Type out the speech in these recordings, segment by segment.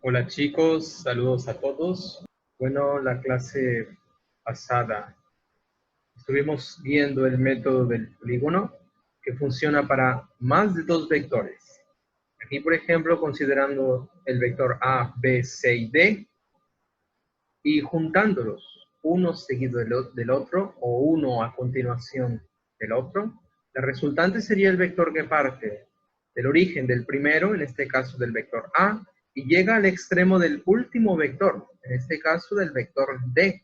Hola chicos, saludos a todos. Bueno, la clase pasada estuvimos viendo el método del polígono que funciona para más de dos vectores. Aquí, por ejemplo, considerando el vector A, B, C y D y juntándolos, uno seguido del otro o uno a continuación del otro, la resultante sería el vector que parte del origen del primero, en este caso del vector A, y llega al extremo del último vector, en este caso del vector D.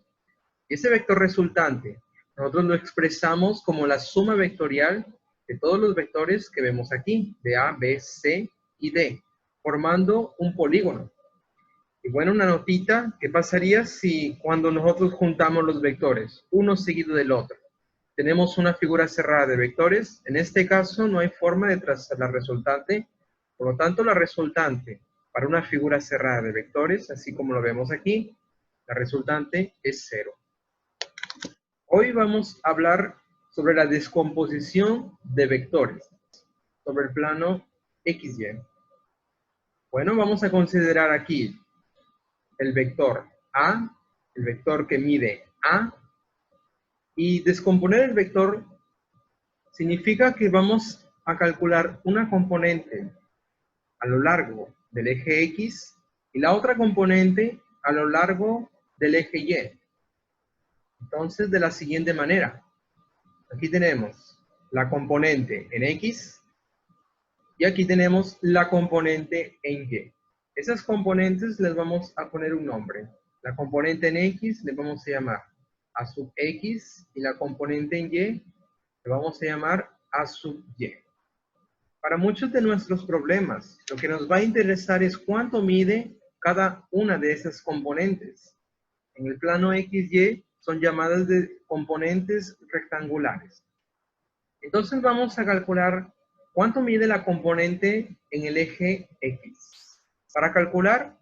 Y ese vector resultante, nosotros lo expresamos como la suma vectorial de todos los vectores que vemos aquí, de A, B, C y D, formando un polígono. Y bueno, una notita, ¿qué pasaría si cuando nosotros juntamos los vectores, uno seguido del otro? Tenemos una figura cerrada de vectores. En este caso no hay forma de trazar la resultante. Por lo tanto, la resultante para una figura cerrada de vectores, así como lo vemos aquí, la resultante es 0. Hoy vamos a hablar sobre la descomposición de vectores sobre el plano XY. Bueno, vamos a considerar aquí el vector A, el vector que mide A, y descomponer el vector significa que vamos a calcular una componente a lo largo del eje X y la otra componente a lo largo del eje Y. Entonces, de la siguiente manera, aquí tenemos la componente en X y aquí tenemos la componente en Y. Esas componentes les vamos a poner un nombre. La componente en X le vamos a llamar A sub X y la componente en Y le vamos a llamar A sub Y. Para muchos de nuestros problemas, lo que nos va a interesar es cuánto mide cada una de esas componentes. En el plano XY son llamadas de componentes rectangulares. Entonces vamos a calcular cuánto mide la componente en el eje X. Para calcular,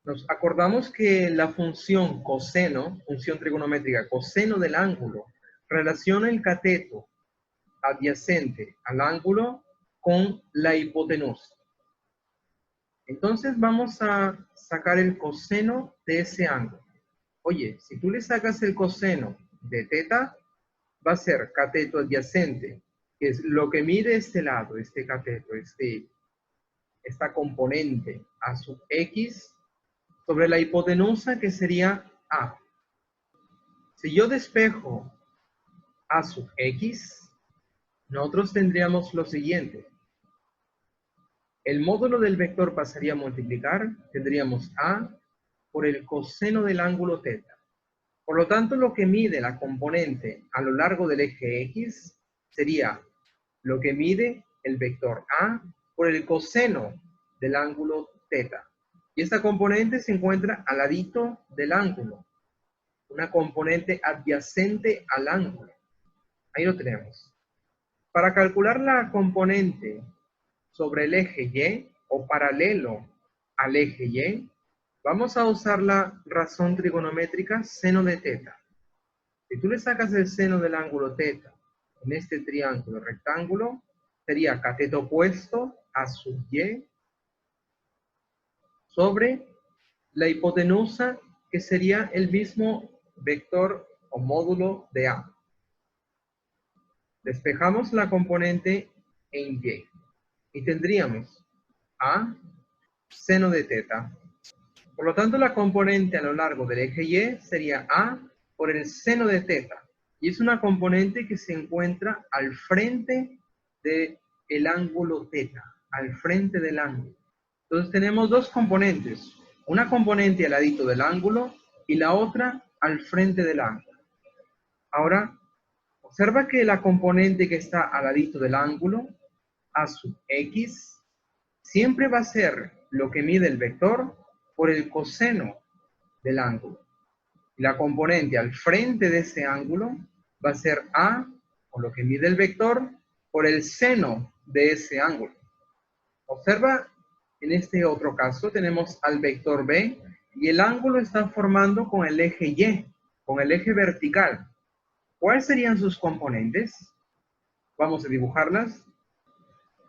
nos acordamos que la función coseno, función trigonométrica, coseno del ángulo, relaciona el cateto adyacente al ángulo con la hipotenusa. Entonces vamos a sacar el coseno de ese ángulo. Oye, si tú le sacas el coseno de teta, va a ser cateto adyacente, que es lo que mide este lado, este cateto, esta componente A sub X, sobre la hipotenusa que sería A. Si yo despejo A sub X, nosotros tendríamos lo siguiente. El módulo del vector pasaría a multiplicar, tendríamos A por el coseno del ángulo teta. Por lo tanto, lo que mide la componente a lo largo del eje X sería lo que mide el vector A por el coseno del ángulo teta. Y esta componente se encuentra al ladito del ángulo, una componente adyacente al ángulo. Ahí lo tenemos. Para calcular la componente sobre el eje Y o paralelo al eje Y, vamos a usar la razón trigonométrica seno de teta. Si tú le sacas el seno del ángulo teta en este triángulo rectángulo, sería cateto opuesto a sub Y sobre la hipotenusa, que sería el mismo vector o módulo de A. Despejamos la componente en Y y tendríamos A seno de teta. Por lo tanto, la componente a lo largo del eje Y sería A por el seno de teta. Y es una componente que se encuentra al frente del ángulo teta, al frente del ángulo. Entonces tenemos dos componentes, una componente al ladito del ángulo y la otra al frente del ángulo. Ahora, observa que la componente que está al ladito del ángulo, A sub X, siempre va a ser lo que mide el vector por el coseno del ángulo. Y la componente al frente de ese ángulo va a ser A, o lo que mide el vector, por el seno de ese ángulo. Observa, en este otro caso tenemos al vector B y el ángulo está formando con el eje Y, con el eje vertical. ¿Cuáles serían sus componentes? Vamos a dibujarlas.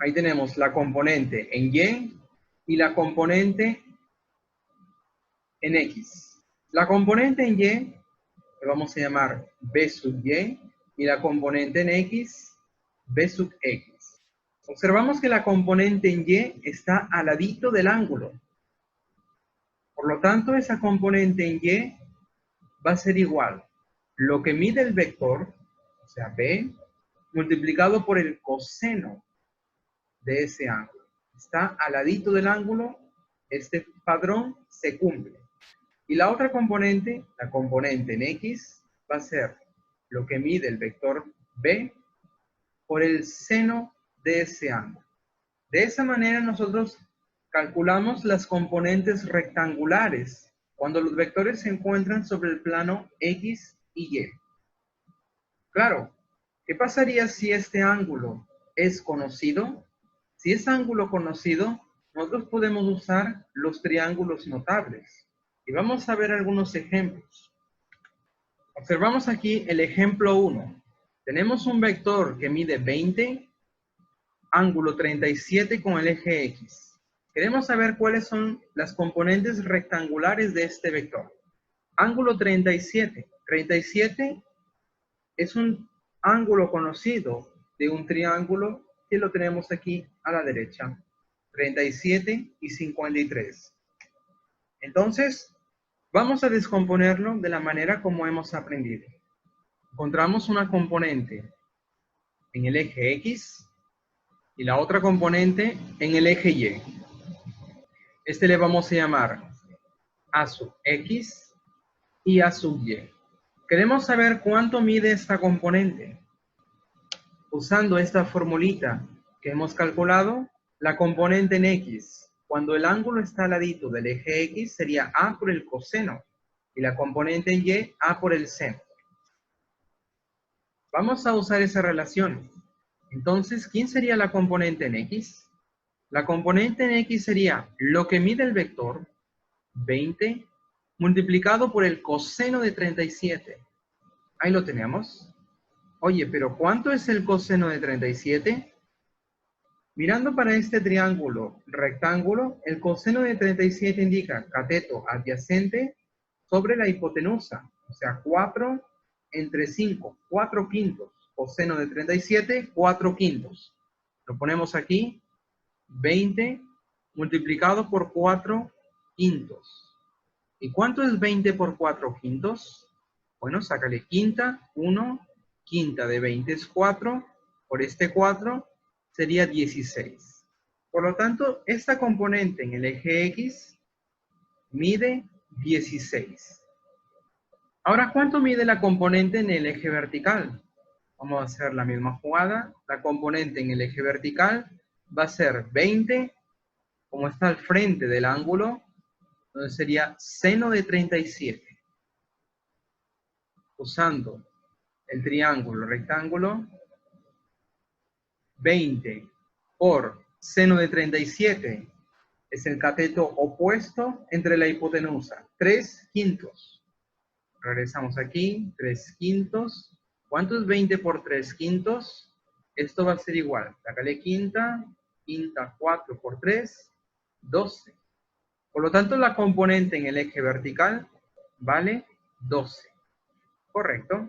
Ahí tenemos la componente en Y y la componente en X. La componente en Y le vamos a llamar B sub Y y la componente en X, B sub X. Observamos que la componente en Y está al ladito del ángulo. Por lo tanto, esa componente en Y va a ser igual lo que mide el vector, o sea, B, multiplicado por el coseno de ese ángulo. Está al ladito del ángulo, este padrón se cumple. Y la otra componente, la componente en X, va a ser lo que mide el vector B por el seno de ese ángulo. De esa manera nosotros calculamos las componentes rectangulares cuando los vectores se encuentran sobre el plano X y Y. Claro, ¿qué pasaría si este ángulo es conocido? Si es ángulo conocido, nosotros podemos usar los triángulos notables. Y vamos a ver algunos ejemplos. Observamos aquí el ejemplo 1. Tenemos un vector que mide 20, ángulo 37 con el eje X. Queremos saber cuáles son las componentes rectangulares de este vector. Ángulo 37. 37 es un ángulo conocido de un triángulo que lo tenemos aquí a la derecha. 37 y 53. Entonces, vamos a descomponerlo de la manera como hemos aprendido. Encontramos una componente en el eje X y la otra componente en el eje Y. Este le vamos a llamar A sub X y A sub Y. Queremos saber cuánto mide esta componente. Usando esta formulita que hemos calculado, la componente en X, cuando el ángulo está al ladito del eje X, sería A por el coseno, y la componente en Y, A por el seno. Vamos a usar esa relación. Entonces, ¿quién sería la componente en X? La componente en X sería lo que mide el vector, 20, multiplicado por el coseno de 37. Ahí lo tenemos. Oye, pero ¿cuánto es el coseno de 37? Mirando para este triángulo rectángulo, el coseno de 37 indica cateto adyacente sobre la hipotenusa, o sea, 4 entre 5, 4 quintos. Coseno de 37, 4 quintos. Lo ponemos aquí, 20 multiplicado por 4 quintos. ¿Y cuánto es 20 por 4 quintos? Bueno, sácale quinta, 1, quinta de 20 es 4, por este 4 sería 16. Por lo tanto, esta componente en el eje X mide 16. Ahora, ¿cuánto mide la componente en el eje vertical? Vamos a hacer la misma jugada. La componente en el eje vertical va a ser 20, como está al frente del ángulo, entonces sería seno de 37. Usando el triángulo rectángulo, 20 por seno de 37 es el cateto opuesto entre la hipotenusa, 3 quintos. Regresamos aquí, 3 quintos. ¿Cuánto es 20 por 3 quintos? Esto va a ser igual. Sácale quinta, quinta 4 por 3, 12. Por lo tanto, la componente en el eje vertical vale 12. Correcto.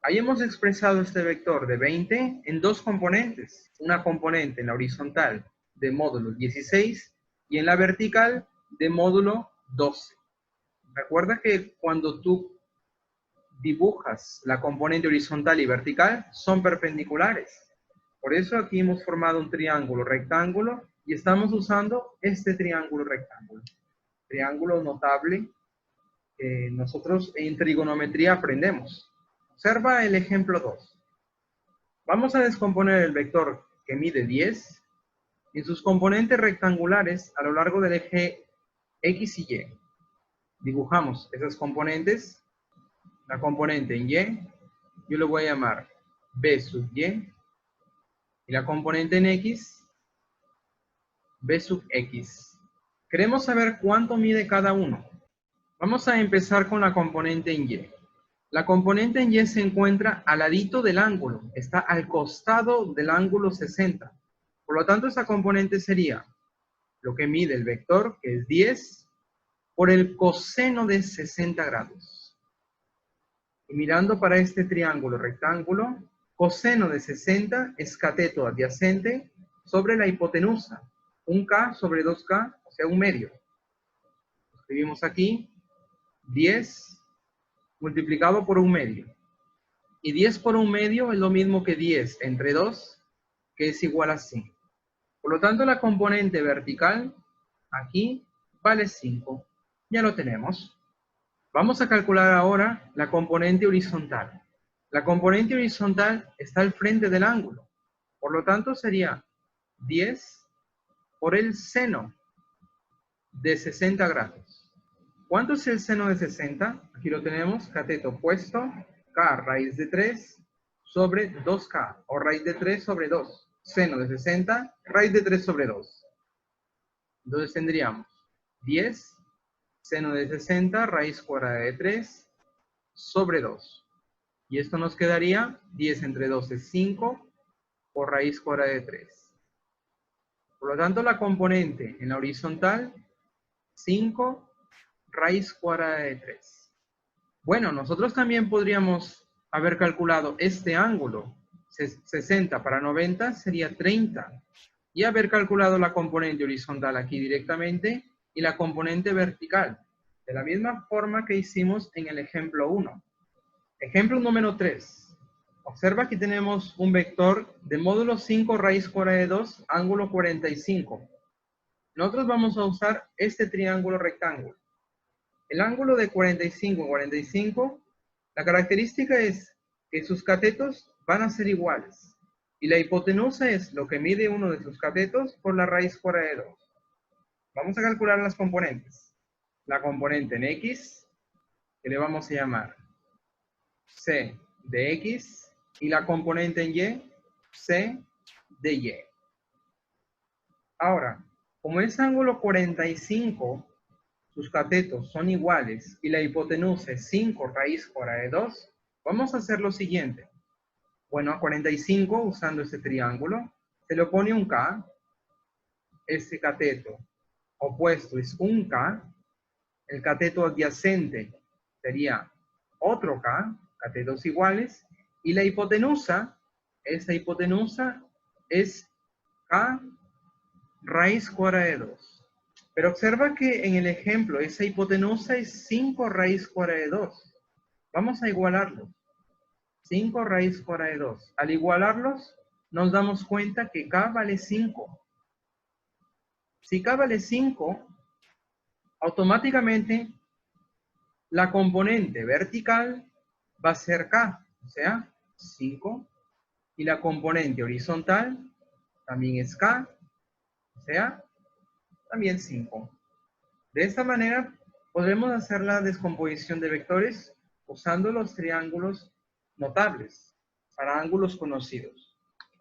Ahí hemos expresado este vector de 20 en dos componentes. Una componente en la horizontal de módulo 16 y en la vertical de módulo 12. Recuerda que cuando tú dibujas la componente horizontal y vertical son perpendiculares. Por eso aquí hemos formado un triángulo rectángulo y estamos usando este triángulo rectángulo. Triángulo notable que nosotros en trigonometría aprendemos. Observa el ejemplo 2. Vamos a descomponer el vector que mide 10 en sus componentes rectangulares a lo largo del eje X y Y. Dibujamos esas componentes. La componente en Y, yo le voy a llamar B sub Y. Y la componente en X, B sub X. Queremos saber cuánto mide cada uno. Vamos a empezar con la componente en Y. La componente en Y se encuentra al ladito del ángulo, está al costado del ángulo 60. Por lo tanto, esa componente sería lo que mide el vector, que es 10, por el coseno de 60 grados. Y mirando para este triángulo rectángulo, coseno de 60 es cateto adyacente sobre la hipotenusa. 1K sobre 2K, o sea, un medio. Escribimos aquí 10 multiplicado por un medio. Y 10 por un medio es lo mismo que 10 entre 2, que es igual a 5. Por lo tanto, la componente vertical aquí vale 5. Ya lo tenemos. Vamos a calcular ahora la componente horizontal. La componente horizontal está al frente del ángulo. Por lo tanto, sería 10 por el seno de 60 grados. ¿Cuánto es el seno de 60? Aquí lo tenemos, cateto opuesto, K raíz de 3 sobre 2K, o raíz de 3 sobre 2. Seno de 60, raíz de 3 sobre 2. Entonces tendríamos 10, seno de 60, raíz cuadrada de 3, sobre 2. Y esto nos quedaría 10 entre 2 es 5, por raíz cuadrada de 3. Por lo tanto, la componente en la horizontal, 5 raíz cuadrada de 3. Bueno, nosotros también podríamos haber calculado este ángulo. 60 para 90 sería 30. Y haber calculado la componente horizontal aquí directamente y la componente vertical. De la misma forma que hicimos en el ejemplo 1. Ejemplo número 3. Observa que tenemos un vector de módulo 5 raíz cuadrada de 2, ángulo 45. Nosotros vamos a usar este triángulo rectángulo. El ángulo de 45 en 45, la característica es que sus catetos van a ser iguales. Y la hipotenusa es lo que mide uno de sus catetos por la raíz cuadrada de 2. Vamos a calcular las componentes. La componente en X, que le vamos a llamar C de X, y la componente en Y, C de Y. Ahora, como es ángulo 45, sus catetos son iguales y la hipotenusa es 5 raíz cuadrada de 2, vamos a hacer lo siguiente. Bueno, a 45, usando este triángulo, se le opone un K. Este cateto opuesto es un K. El cateto adyacente sería otro K, catetos iguales. Y la hipotenusa, esta hipotenusa es K raíz cuadrada de 2. Pero observa que en el ejemplo esa hipotenusa es 5 raíz cuadrada de 2. Vamos a igualarlos. 5 raíz cuadrada de 2. Al igualarlos, nos damos cuenta que K vale 5. Si K vale 5, automáticamente la componente vertical va a ser K, o sea, 5. Y la componente horizontal también es K, o sea, también 5. De esta manera, podremos hacer la descomposición de vectores usando los triángulos notables para ángulos conocidos.